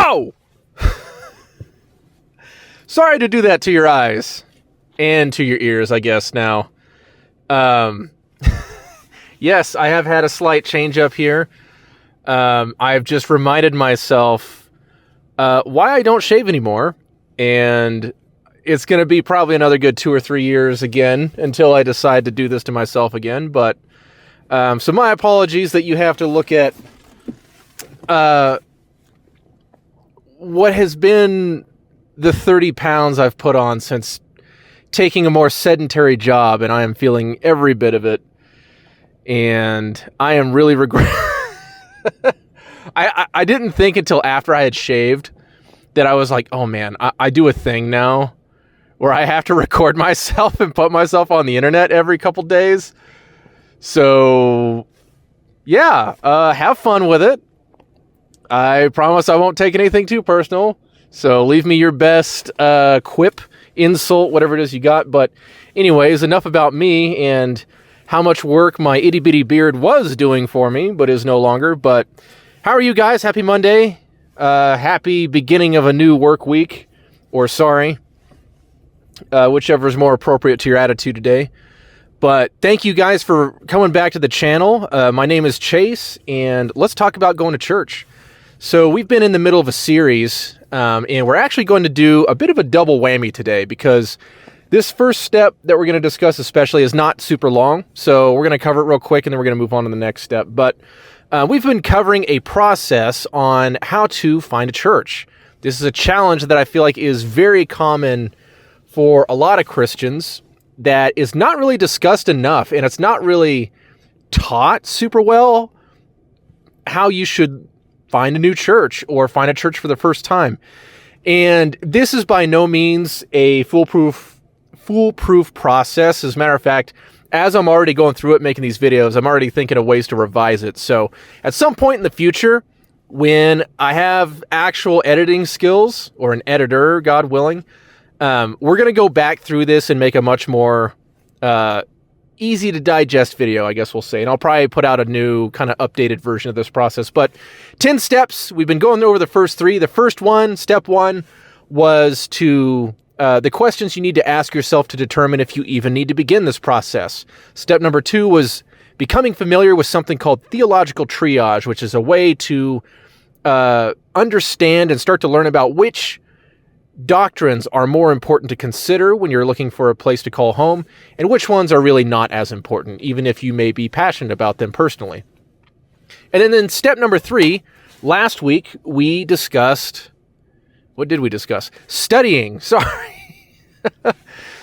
Whoa! Sorry to do that to your eyes. And to your ears, I guess, now. Yes, I have had a slight change up here. I've just reminded myself why I don't shave anymore. And it's going to be probably another good 2 or 3 years again until I decide to do this to myself again. But so my apologies that you have to look at what has been the 30 pounds I've put on since taking a more sedentary job, and I am feeling every bit of it. And I am really I didn't think until after I had shaved that I was like, oh man, I do a thing now where I have to record myself and put myself on the internet every couple days. So yeah, have fun with it. I promise I won't take anything too personal. So leave me your best quip, insult, whatever it is you got. But anyways, enough about me and how much work my itty-bitty beard was doing for me, but is no longer. But how are you guys? Happy Monday. Happy beginning of a new work week. Or sorry. Whichever is more appropriate to your attitude today. But thank you guys for coming back to the channel. My name is Chase, and let's talk about going to church. So we've been in the middle of a series, and we're actually going to do a bit of a double whammy today because this first step that we're going to discuss especially is not super long. So we're going to cover it real quick, and then we're going to move on to the next step. But we've been covering a process on how to find a church. This is a challenge that I feel like is very common for a lot of Christians that is not really discussed enough, and it's not really taught super well how you should find a new church or find a church for the first time. And this is by no means a foolproof process. As a matter of fact, as I'm already going through it, making these videos, I'm already thinking of ways to revise it. So at some point in the future, when I have actual editing skills or an editor, God willing, we're going to go back through this and make a much more easy to digest video, I guess we'll say. And I'll probably put out a new kind of updated version of this process. But 10 steps, we've been going over the first 3. The first one, step 1, was to the questions you need to ask yourself to determine if you even need to begin this process. Step number 2 was becoming familiar with something called theological triage, which is a way to understand and start to learn about which doctrines are more important to consider when you're looking for a place to call home, and which ones are really not as important, even if you may be passionate about them personally. And then step number 3, last week we discussed, what did we discuss? Studying, sorry.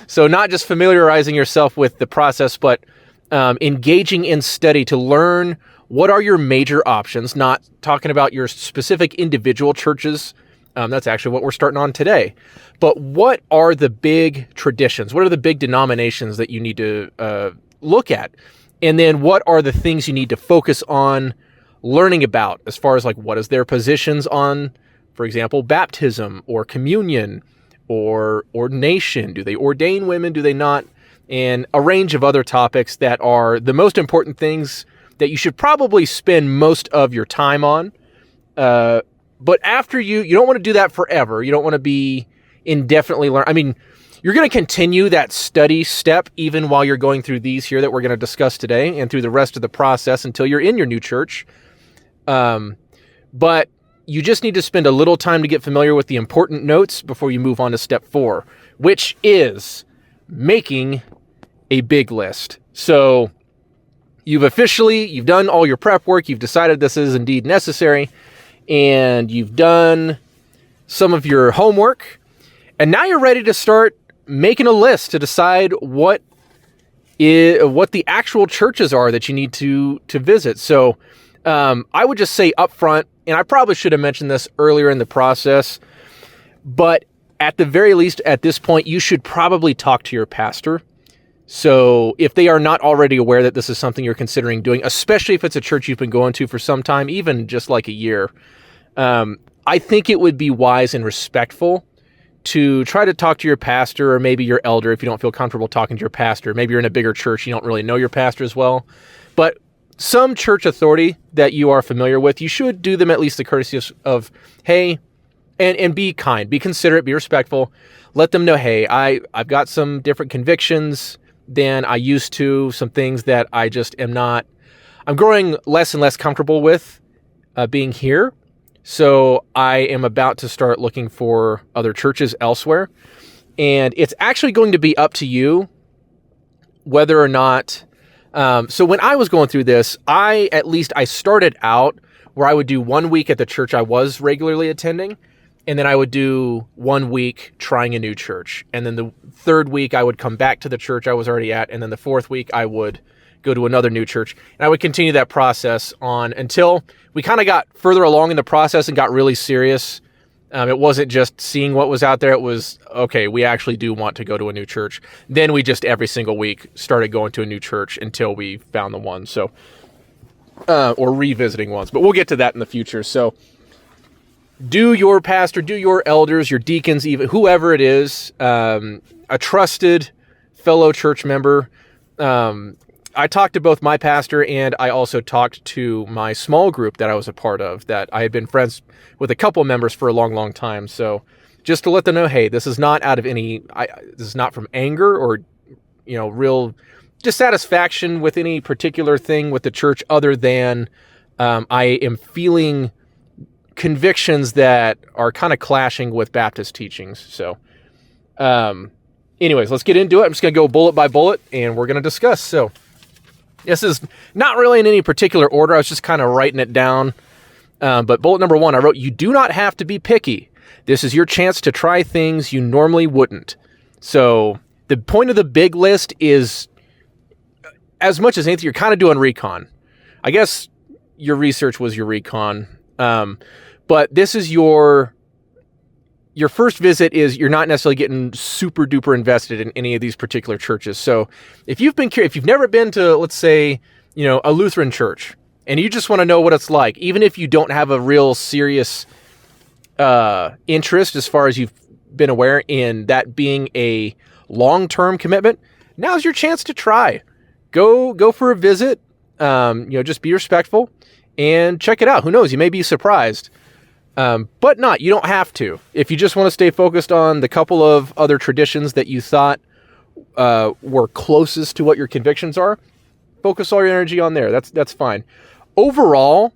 So not just familiarizing yourself with the process, but engaging in study to learn what are your major options, not talking about your specific individual churches. That's actually what we're starting on today. But what are the big traditions? What are the big denominations that you need to look at? And then what are the things you need to focus on learning about as far as like what is their positions on, for example, baptism or communion or ordination? Do they ordain women? Do they not? And a range of other topics that are the most important things that you should probably spend most of your time on. But after you don't want to do that forever. You don't want to be indefinitely learn. I mean, you're going to continue that study step even while you're going through these here that we're going to discuss today and through the rest of the process until you're in your new church. But you just need to spend a little time to get familiar with the important notes before you move on to step 4, which is making a big list. So you've done all your prep work. You've decided this is indeed necessary. And you've done some of your homework, and now you're ready to start making a list to decide what the actual churches are that you need to visit. So I would just say up front, and I probably should have mentioned this earlier in the process, but at the very least at this point, you should probably talk to your pastor. So if they are not already aware that this is something you're considering doing, especially if it's a church you've been going to for some time, even just like a year, I think it would be wise and respectful to try to talk to your pastor or maybe your elder if you don't feel comfortable talking to your pastor. Maybe you're in a bigger church, you don't really know your pastor as well. But some church authority that you are familiar with, you should do them at least the courtesy of, hey, And be kind, be considerate, be respectful. Let them know, hey, I've got some different convictions than I used to, some things that I just am not, I'm growing less and less comfortable with being here. So I am about to start looking for other churches elsewhere. And it's actually going to be up to you whether or not, so when I was going through this, I started out where I would do 1 week at the church I was regularly attending, and then I would do 1 week trying a new church. And then the third week I would come back to the church I was already at, and then the fourth week I would go to another new church. And I would continue that process on until we kind of got further along in the process and got really serious. It wasn't just seeing what was out there. It was, okay, we actually do want to go to a new church. Then we just every single week started going to a new church until we found the one. So, or revisiting ones, but we'll get to that in the future. So do your pastor, do your elders, your deacons, even whoever it is, a trusted fellow church member. I talked to both my pastor and I also talked to my small group that I was a part of, that I had been friends with a couple members for a long, long time. So just to let them know, hey, this is not out of this is not from anger or, real dissatisfaction with any particular thing with the church, other than I am feeling convictions that are kind of clashing with Baptist teachings. So anyways, let's get into it. I'm just going to go bullet by bullet and we're going to discuss. So this is not really in any particular order. I was just kind of writing it down. But bullet number 1, I wrote, you do not have to be picky. This is your chance to try things you normally wouldn't. So the point of the big list is, as much as anything, you're kind of doing recon. I guess your research was your recon. But this is your first visit is you're not necessarily getting super duper invested in any of these particular churches. So if you've been curious, if you've never been to, let's say, a Lutheran church, and you just want to know what it's like, even if you don't have a real serious interest as far as you've been aware in that being a long-term commitment, now's your chance to try. Go for a visit. Just be respectful and check it out. Who knows? You may be surprised. But you don't have to. If you just want to stay focused on the couple of other traditions that you thought were closest to what your convictions are, focus all your energy on there. That's fine. Overall,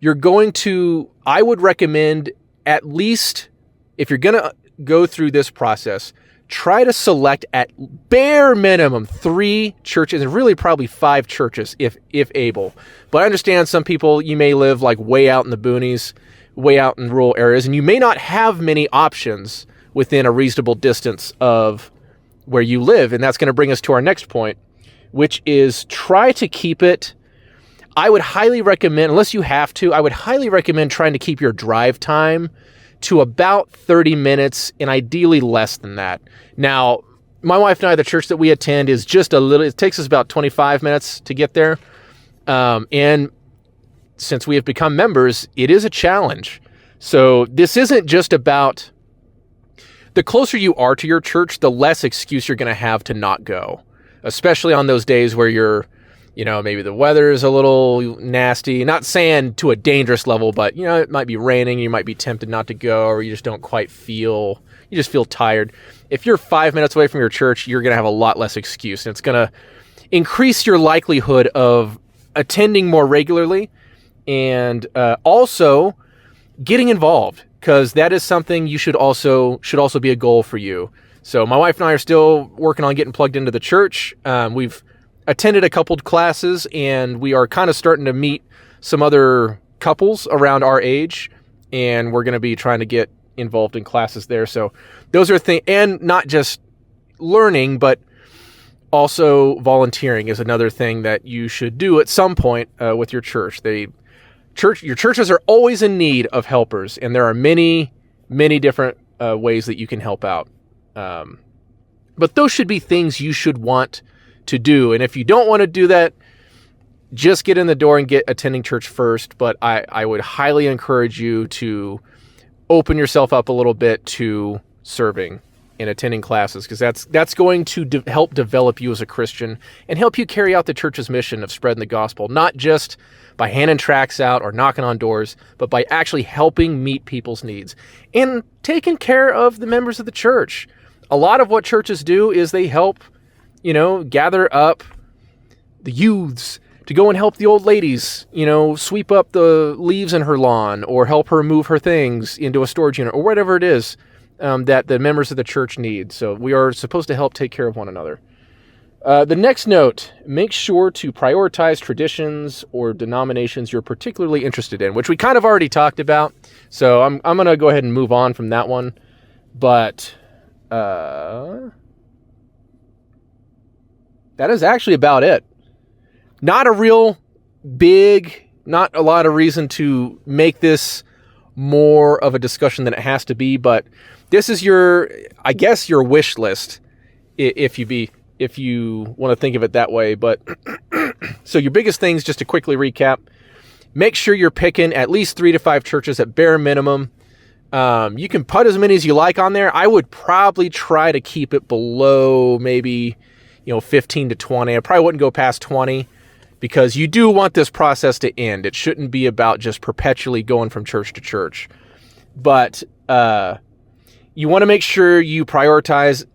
I would recommend, at least if you're going to go through this process, try to select at bare minimum 3 churches, and really probably 5 churches if able. But I understand some people, you may live like way out in the boonies, way out in rural areas, and you may not have many options within a reasonable distance of where you live. And that's going to bring us to our next point, which is try to keep it. I would highly recommend, unless you have to, I would highly recommend trying to keep your drive time to about 30 minutes and ideally less than that. Now, my wife and I, the church that we attend is just it takes us about 25 minutes to get there. And since we have become members, it is a challenge. So this isn't just about, the closer you are to your church, the less excuse you're going to have to not go, especially on those days where you're, maybe the weather is a little nasty, not saying to a dangerous level, but, it might be raining, you might be tempted not to go, or you just don't quite you just feel tired. If you're 5 minutes away from your church, you're going to have a lot less excuse, and it's going to increase your likelihood of attending more regularly, and also getting involved, because that is something you should also be a goal for you. So my wife and I are still working on getting plugged into the church. We've attended a couple classes, and we are kind of starting to meet some other couples around our age, and we're going to be trying to get involved in classes there. So those are things, and not just learning, but also volunteering is another thing that you should do at some point with your church. Your churches are always in need of helpers, and there are many, many different ways that you can help out. But those should be things you should want to do. And if you don't want to do that, just get in the door and get attending church first. But I would highly encourage you to open yourself up a little bit to serving and attending classes, because that's going to help develop you as a Christian and help you carry out the church's mission of spreading the gospel, not just by handing tracts out or knocking on doors, but by actually helping meet people's needs and taking care of the members of the church. A lot of what churches do is they help, gather up the youths to go and help the old ladies, sweep up the leaves in her lawn or help her move her things into a storage unit or whatever it is that the members of the church need. So we are supposed to help take care of one another. The next note, make sure to prioritize traditions or denominations you're particularly interested in, which we kind of already talked about. So I'm going to go ahead and move on from that one. But that is actually about it. Not a real big, not a lot of reason to make this more of a discussion than it has to be, but this is your wish list, if you want to think of it that way. But so your biggest things, just to quickly recap, make sure you're picking at least 3 to 5 churches at bare minimum. You can put as many as you like on there. I would probably try to keep it below maybe 15 to 20. I probably wouldn't go past 20. Because you do want this process to end. It shouldn't be about just perpetually going from church to church. But you want to make sure you prioritize.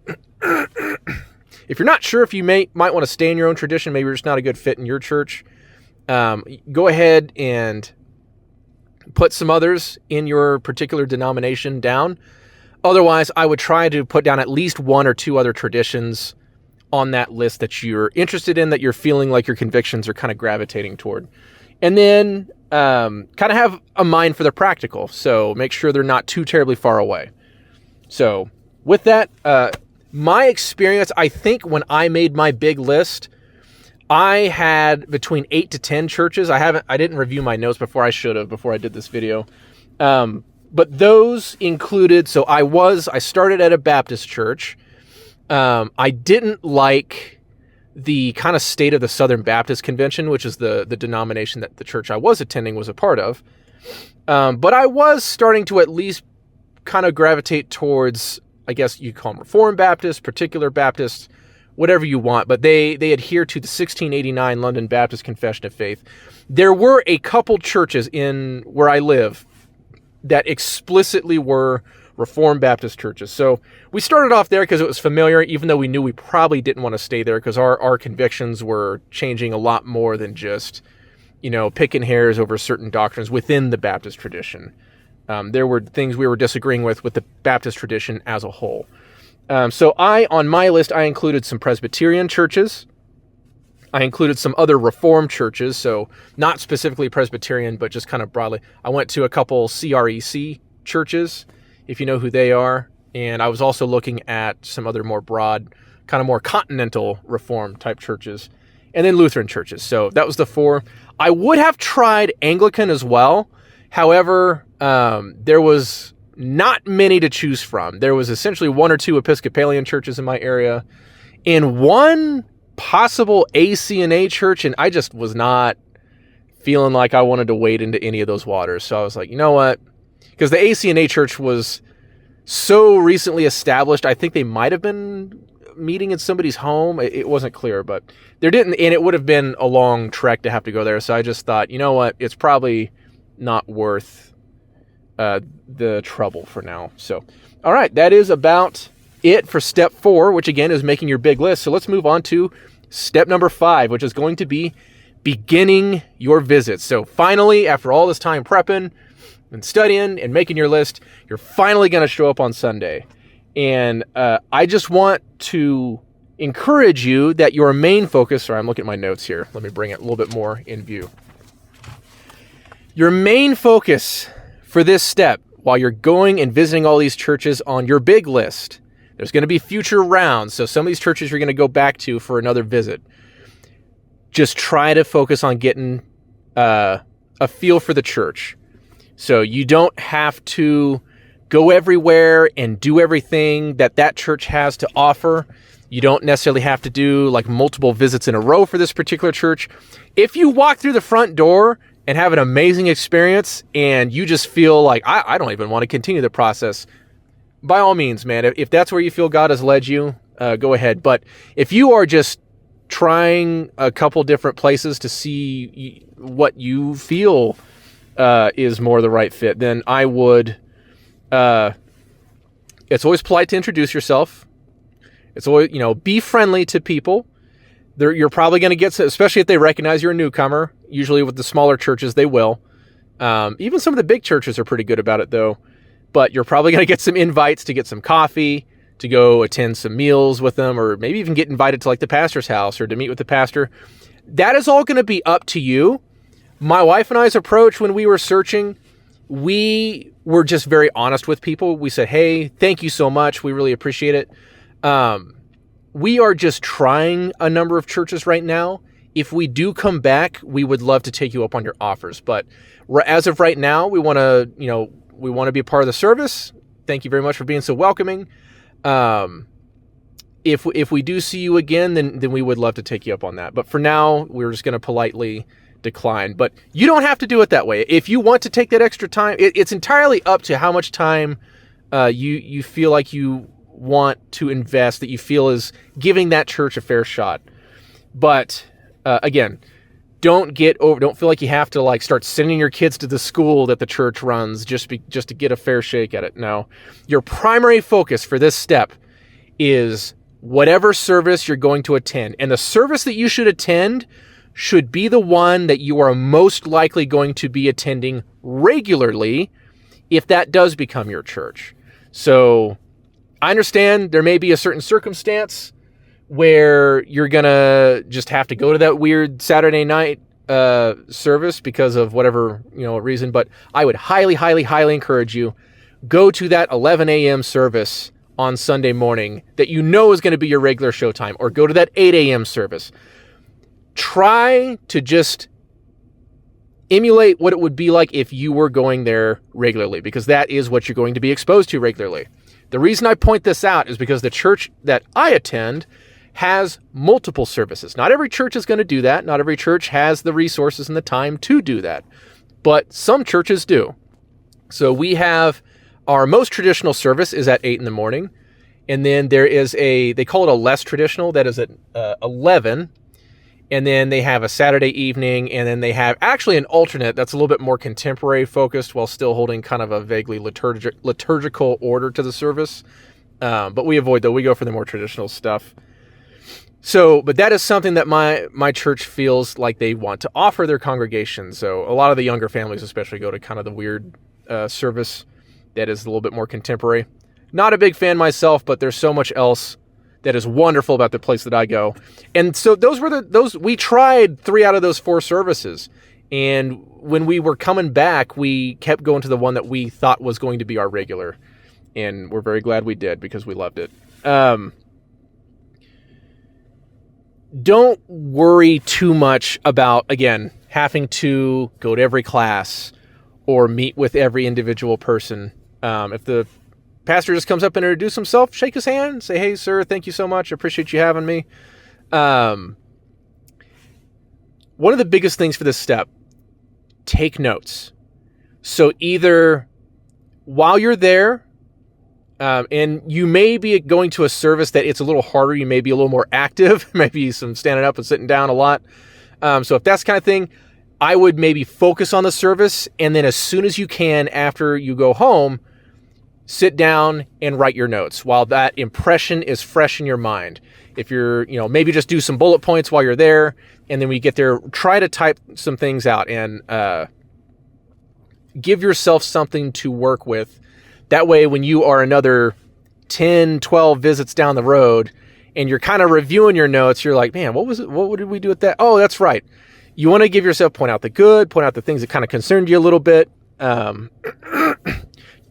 If you're not sure if you might want to stay in your own tradition, maybe you're just not a good fit in your church, go ahead and put some others in your particular denomination down. Otherwise, I would try to put down at least 1 or 2 other traditions on that list that you're interested in, that you're feeling like your convictions are kind of gravitating toward. And then kind of have a mind for the practical. So make sure they're not too terribly far away. So with that, my experience, I think when I made my big list, I had between 8 to 10 churches. I didn't review my notes before I did this video. But those included, so I started at a Baptist church. I didn't like the kind of state of the Southern Baptist Convention, which is the denomination that the church I was attending was a part of. But I was starting to at least kind of gravitate towards, I guess you call them Reformed Baptist, Particular Baptist, whatever you want. But they adhere to the 1689 London Baptist Confession of Faith. There were a couple churches in where I live that explicitly were Reformed Baptist churches. So we started off there because it was familiar, even though we knew we probably didn't want to stay there because our convictions were changing a lot more than just, picking hairs over certain doctrines within the Baptist tradition. There were things we were disagreeing with the Baptist tradition as a whole. So on my list, I included some Presbyterian churches. I included some other Reformed churches, so not specifically Presbyterian, but just kind of broadly. I went to a couple CREC churches, if you know who they are. And I was also looking at some other more broad, kind of more continental Reformed type churches, and then Lutheran churches. So that was the 4. I would have tried Anglican as well. However, there was not many to choose from. There was essentially 1 or 2 Episcopalian churches in my area and 1 possible ACNA church, and I just was not feeling like I wanted to wade into any of those waters. So I was like, you know what? Because the ACNA church was so recently established, I think they might have been meeting in somebody's home. It wasn't clear, but there didn't, and it would have been a long trek to have to go there. So I just thought, you know what? It's probably not worth the trouble for now. So, all right, that is about it for step 4, which again is making your big list. So let's move on to step number 5, which is going to be beginning your visit. So finally, after all this time prepping and studying and making your list, you're finally going to show up on Sunday. And I just want to encourage you that your main focus, sorry, I'm looking at my notes here. Let me bring it a little bit more in view. Your main focus for this step, while you're going and visiting all these churches on your big list, there's going to be future rounds. So some of these churches you're going to go back to for another visit. Just try to focus on getting a feel for the church. So you don't have to go everywhere and do everything that church has to offer. You don't necessarily have to do like multiple visits in a row for this particular church. If you walk through the front door and have an amazing experience and you just feel like, I don't even want to continue the process, by all means, man, if that's where you feel God has led you, go ahead. But if you are just trying a couple different places to see what you feel is more the right fit, then I would, it's always polite to introduce yourself. It's always, be friendly to people. You're probably going to get, especially if they recognize you're a newcomer. Usually with the smaller churches, they will. Even some of the big churches are pretty good about it, though. But you're probably going to get some invites to get some coffee, to go attend some meals with them, or maybe even get invited to like the pastor's house or to meet with the pastor. That is all going to be up to you. My wife and I's approach when we were searching, we were just very honest with people. We said, hey, thank you so much. We really appreciate it. We are just trying a number of churches right now. If we do come back, we would love to take you up on your offers. But as of right now, we want to, we want to be a part of the service. Thank you very much for being so welcoming. If we do see you again, then we would love to take you up on that. But for now, we're just going to politely decline. But you don't have to do it that way. If you want to take that extra time, it's entirely up to how much time you feel like you want to invest, that you feel is giving that church a fair shot. But again, don't feel like you have to like start sending your kids to the school that the church runs just to get a fair shake at it. No, your primary focus for this step is whatever service you're going to attend, and the service that you should attend should be the one that you are most likely going to be attending regularly if that does become your church. So I understand there may be a certain circumstance where you're going to just have to go to that weird Saturday night service because of whatever, reason. But I would highly, highly, highly encourage you, go to that 11 a.m. service on Sunday morning that is going to be your regular show time, or go to that 8 a.m. service. Try to just emulate what it would be like if you were going there regularly, because that is what you're going to be exposed to regularly. The reason I point this out is because the church that I attend has multiple services. Not every church is going to do that. Not every church has the resources and the time to do that, but some churches do. So we have our most traditional service is at 8 in the morning. And then there is they call it a less traditional, that is at 11. And then they have a Saturday evening, and then they have actually an alternate that's a little bit more contemporary focused while still holding kind of a vaguely liturgical order to the service. But we avoid, though. We go for the more traditional stuff. So, but that is something that my church feels like they want to offer their congregation. So a lot of the younger families especially go to kind of the weird service that is a little bit more contemporary. Not a big fan myself, but there's so much else that is wonderful about the place that I go. And so we tried 3 out of those 4 services. And when we were coming back, we kept going to the one that we thought was going to be our regular. And we're very glad we did, because we loved it. Don't worry too much about, again, having to go to every class or meet with every individual person. If the pastor just comes up and introduce himself, shake his hand, say, hey, sir, thank you so much. I appreciate you having me. One of the biggest things for this step, take notes. So either while you're there, and you may be going to a service that it's a little harder, you may be a little more active, maybe some standing up and sitting down a lot. So if that's the kind of thing, I would maybe focus on the service, and then as soon as you can after you go home, sit down and write your notes while that impression is fresh in your mind. If you're, maybe just do some bullet points while you're there, and then when you get there, try to type some things out and give yourself something to work with. That way, when you are another 10, 12 visits down the road and you're kind of reviewing your notes, you're like, man, what was it? What did we do with that? Oh, that's right. You want to give yourself, point out the good, point out the things that kind of concerned you a little bit.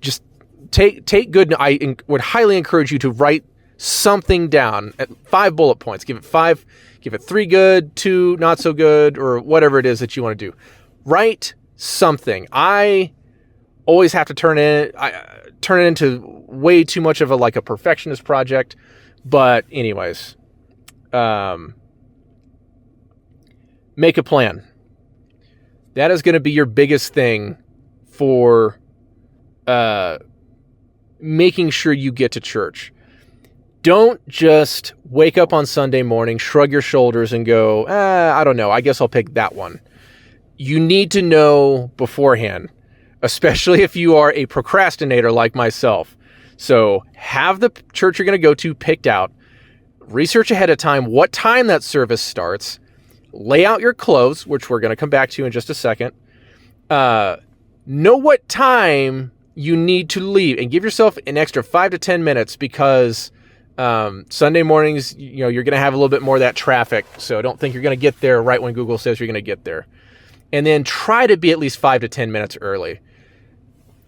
Just take good. I would highly encourage you to write something down at 5 bullet points. Give it 3 good, 2 not so good, or whatever it is that you want to do. Write something. I always have to turn it into way too much of a perfectionist project. But anyways, make a plan. That is going to be your biggest thing for making sure you get to church. Don't just wake up on Sunday morning, shrug your shoulders and go, I don't know, I guess I'll pick that one. You need to know beforehand, especially if you are a procrastinator like myself. So have the church you're going to go to picked out. Research ahead of time what time that service starts. Lay out your clothes, which we're going to come back to in just a second. Know what time you need to leave and give yourself an extra 5 to 10 minutes because Sunday mornings, you're going to have a little bit more of that traffic. So don't think you're going to get there right when Google says you're going to get there. And then try to be at least 5 to 10 minutes early.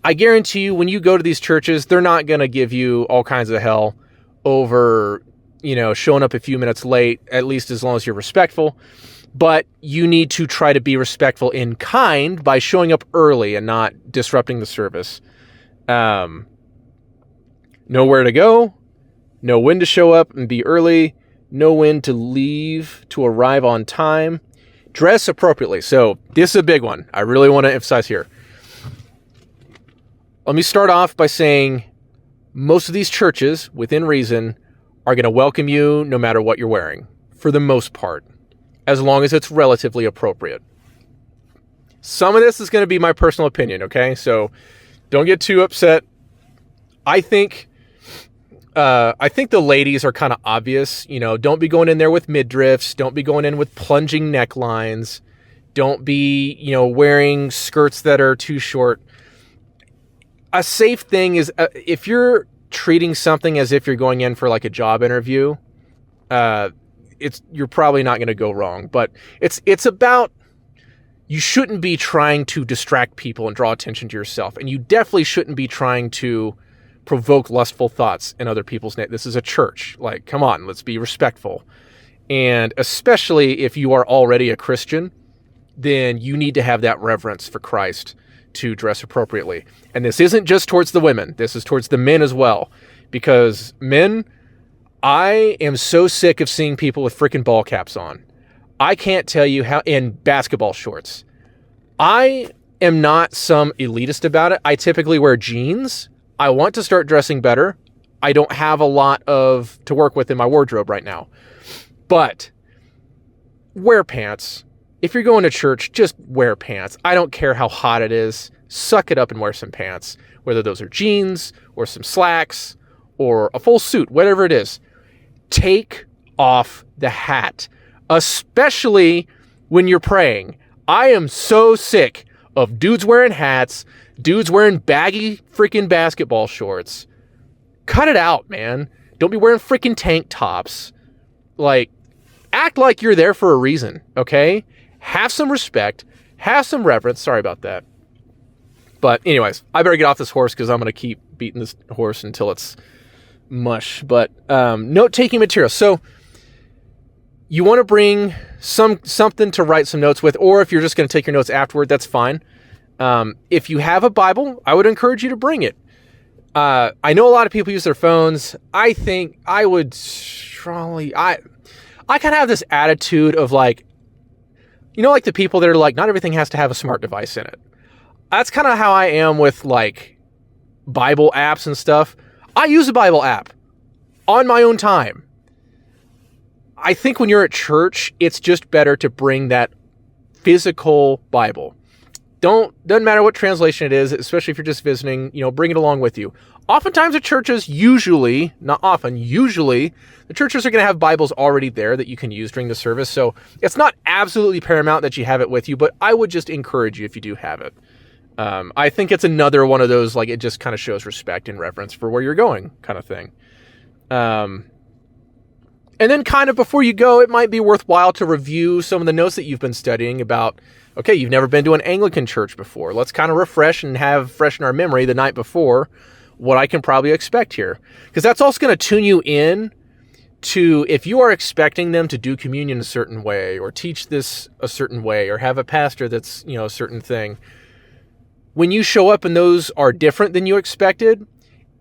I guarantee you when you go to these churches, they're not going to give you all kinds of hell over, showing up a few minutes late, at least as long as you're respectful. But you need to try to be respectful in kind by showing up early and not disrupting the service. Know where to go, know when to show up and be early, know when to leave to arrive on time, dress appropriately. So this is a big one. I really want to emphasize here. Let me start off by saying most of these churches, within reason, are going to welcome you no matter what you're wearing, for the most part, as long as it's relatively appropriate. Some of this is going to be my personal opinion, okay? So don't get too upset. I think the ladies are kind of obvious. Don't be going in there with midriffs. Don't be going in with plunging necklines. Don't be, wearing skirts that are too short. A safe thing is if you're treating something as if you're going in for like a job interview, you're probably not going to go wrong. But it's about, you shouldn't be trying to distract people and draw attention to yourself. And you definitely shouldn't be trying to provoke lustful thoughts in other people's This is a church. Like, come on, let's be respectful. And especially if you are already a Christian, then you need to have that reverence for Christ to dress appropriately. And this isn't just towards the women. This is towards the men as well. Because men, I am so sick of seeing people with freaking ball caps on. I can't tell you how, in basketball shorts. I am not some elitist about it. I typically wear jeans. I want to start dressing better. I don't have a lot to work with in my wardrobe right now. But wear pants. If you're going to church, just wear pants. I don't care how hot it is. Suck it up and wear some pants. Whether those are jeans or some slacks or a full suit, whatever it is. Take off the hat, especially when you're praying. I am so sick of dudes wearing hats, dudes wearing baggy freaking basketball shorts. Cut it out, man. Don't be wearing freaking tank tops. Act like you're there for a reason, okay? Have some respect. Have some reverence. Sorry about that. But anyways, I better get off this horse because I'm going to keep beating this horse until it's mush. But note-taking material. So you want to bring something to write some notes with, or if you're just going to take your notes afterward, that's fine. If you have a Bible, I would encourage you to bring it. I know a lot of people use their phones. I think I would strongly... I kind of have this attitude of the people that are like, not everything has to have a smart device in it. That's kind of how I am with Bible apps and stuff. I use a Bible app on my own time. I think when you're at church, it's just better to bring that physical Bible. Doesn't matter what translation it is, especially if you're just visiting, bring it along with you. Oftentimes at churches, usually, not often, usually, the churches are going to have Bibles already there that you can use during the service. So it's not absolutely paramount that you have it with you, but I would just encourage you if you do have it. I think it's another one of those, it just kind of shows respect and reverence for where you're going kind of thing. And then kind of before you go, it might be worthwhile to review some of the notes that you've been studying about, okay, you've never been to an Anglican church before. Let's kind of refresh and have fresh in our memory the night before what I can probably expect here. Because that's also going to tune you in to, if you are expecting them to do communion a certain way, or teach this a certain way, or have a pastor that's, a certain thing. When you show up and those are different than you expected,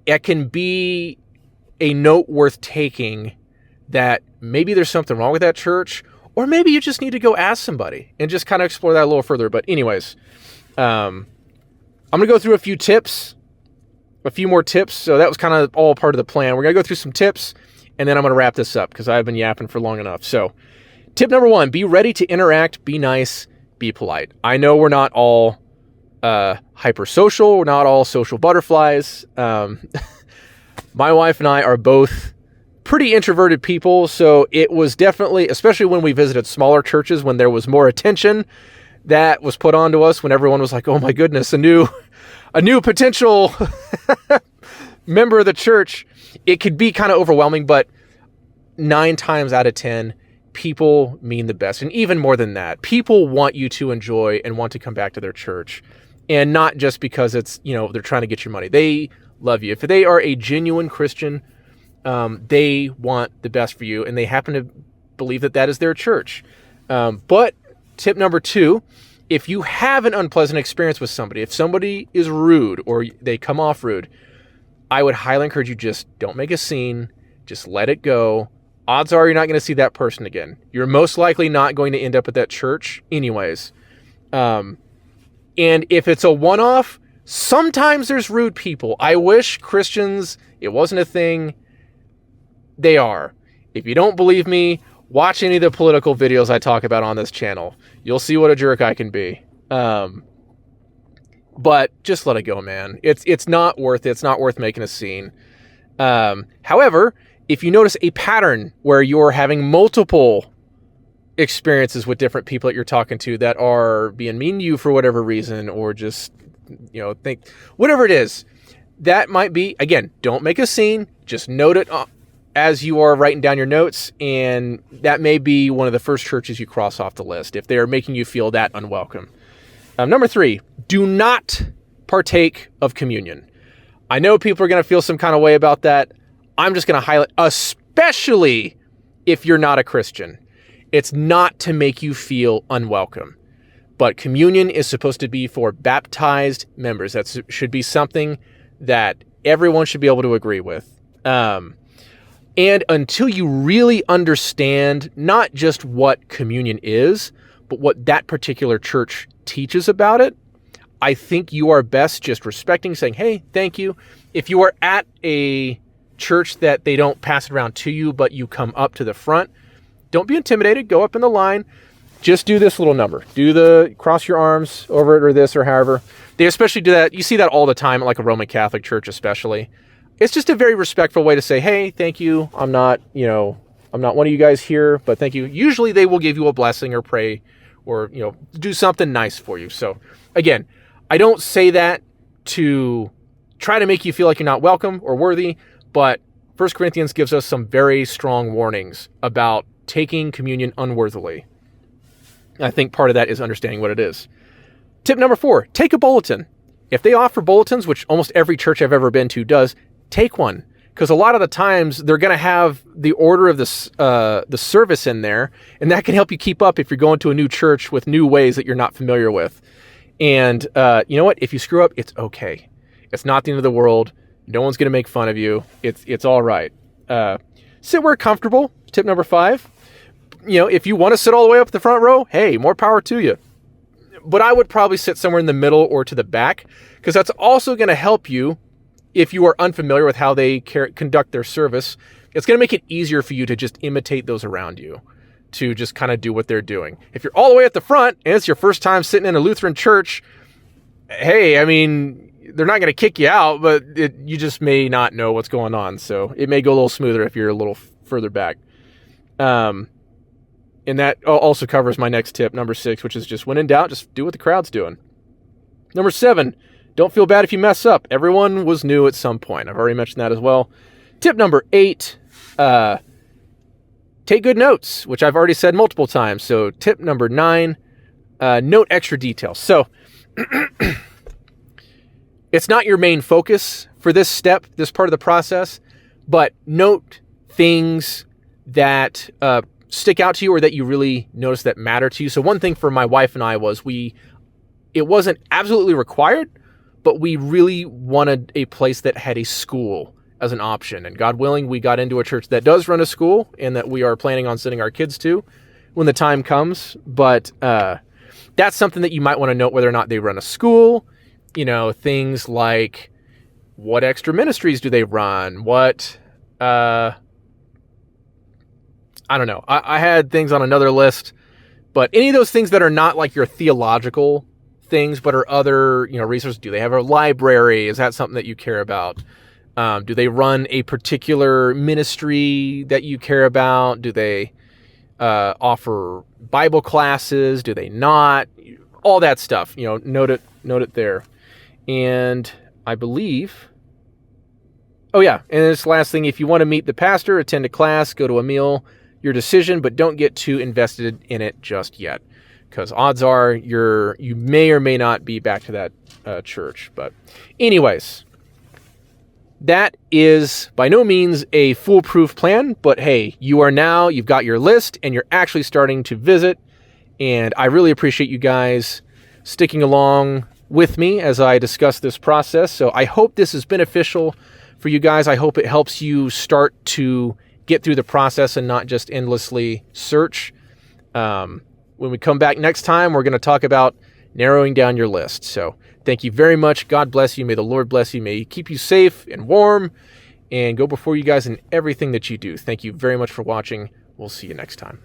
it can be a note worth taking that maybe there's something wrong with that church, or maybe you just need to go ask somebody and just kind of explore that a little further. But anyways, I'm going to go through a few tips a few more tips. So that was kind of all part of the plan. We're going to go through some tips, and then I'm going to wrap this up because I've been yapping for long enough. So tip number 1, be ready to interact, be nice, be polite. I know we're not all hyper-social. We're not all social butterflies. My wife and I are both pretty introverted people, so it was definitely, especially when we visited smaller churches, when there was more attention that was put onto us, when everyone was like, oh my goodness, a new potential member of the church, it could be kind of overwhelming, but 9 times out of 10, people mean the best. And even more than that, people want you to enjoy and want to come back to their church. And not just because it's, they're trying to get your money. They love you. If they are a genuine Christian, they want the best for you, and they happen to believe that is their church. But tip number 2, if you have an unpleasant experience with somebody, if somebody is rude or they come off rude, I would highly encourage you, just don't make a scene. Just let it go. Odds are you're not going to see that person again. You're most likely not going to end up at that church anyways. And if it's a one-off, sometimes there's rude people. I wish Christians, it wasn't a thing. They are. If you don't believe me, watch any of the political videos I talk about on this channel. You'll see what a jerk I can be. But just let it go, man. It's not worth it. It's not worth making a scene. However, if you notice a pattern where you're having multiple experiences with different people that you're talking to that are being mean to you for whatever reason, or just, think whatever it is, that might be, again, don't make a scene. Just note it as you are writing down your notes, and that may be one of the first churches you cross off the list if they're making you feel that unwelcome. Number 3, do not partake of communion. I know people are going to feel some kind of way about that. I'm just going to highlight, especially if you're not a Christian. It's not to make you feel unwelcome, but communion is supposed to be for baptized members. That should be something that everyone should be able to agree with. And until you really understand not just what communion is, but what that particular church teaches about it, I think you are best just respecting, saying, hey, thank you. If you are at a church that they don't pass it around to you, but you come up to the front, don't be intimidated. Go up in the line. Just do this little number. Do the cross your arms over it, or this, or however. They especially do that. You see that all the time at like a Roman Catholic church especially. It's just a very respectful way to say, hey, thank you. I'm not one of you guys here, but thank you. Usually they will give you a blessing or pray or, do something nice for you. So again, I don't say that to try to make you feel like you're not welcome or worthy, but 1 Corinthians gives us some very strong warnings about taking communion unworthily. I think part of that is understanding what it is. Tip number 4, take a bulletin. If they offer bulletins, which almost every church I've ever been to does, take one. Because a lot of the times they're going to have the order of the service in there, and that can help you keep up if you're going to a new church with new ways that you're not familiar with. And you know what? If you screw up, it's okay. It's not the end of the world. No one's going to make fun of you. It's all right. Sit where comfortable. Tip number 5. If you want to sit all the way up the front row, hey, more power to you. But I would probably sit somewhere in the middle or to the back, because that's also going to help you if you are unfamiliar with how they conduct their service. It's going to make it easier for you to just imitate those around you, to just kind of do what they're doing. If you're all the way at the front and it's your first time sitting in a Lutheran church, hey, I mean, they're not going to kick you out, but you just may not know what's going on. So it may go a little smoother if you're a little further back. And that also covers my next tip, number 6, which is just when in doubt, just do what the crowd's doing. Number 7, don't feel bad if you mess up. Everyone was new at some point. I've already mentioned that as well. Tip number 8, take good notes, which I've already said multiple times. So tip number 9, note extra details. So it's not your main focus for this step, this part of the process, but note things that stick out to you or that you really notice that matter to you. So one thing for my wife and I was it wasn't absolutely required, but we really wanted a place that had a school as an option. And God willing, we got into a church that does run a school and that we are planning on sending our kids to when the time comes. But that's something that you might want to note, whether or not they run a school. Things like what extra ministries do they run? What, I don't know. I had things on another list, but any of those things that are not like your theological things, but are other, resources. Do they have a library? Is that something that you care about? Do they run a particular ministry that you care about? Do they offer Bible classes? Do they not? All that stuff, note it there. And I believe, and this last thing, if you want to meet the pastor, attend a class, go to a meal, your decision, but don't get too invested in it just yet, because odds are you may or may not be back to that church. But anyways, that is by no means a foolproof plan, but hey, you've got your list and you're actually starting to visit, and I really appreciate you guys sticking along with me as I discuss this process. So I hope this is beneficial for you guys. I hope it helps you start to get through the process and not just endlessly search. When we come back next time, we're going to talk about narrowing down your list. So thank you very much. God bless you. May the Lord bless you. May He keep you safe and warm and go before you guys in everything that you do. Thank you very much for watching. We'll see you next time.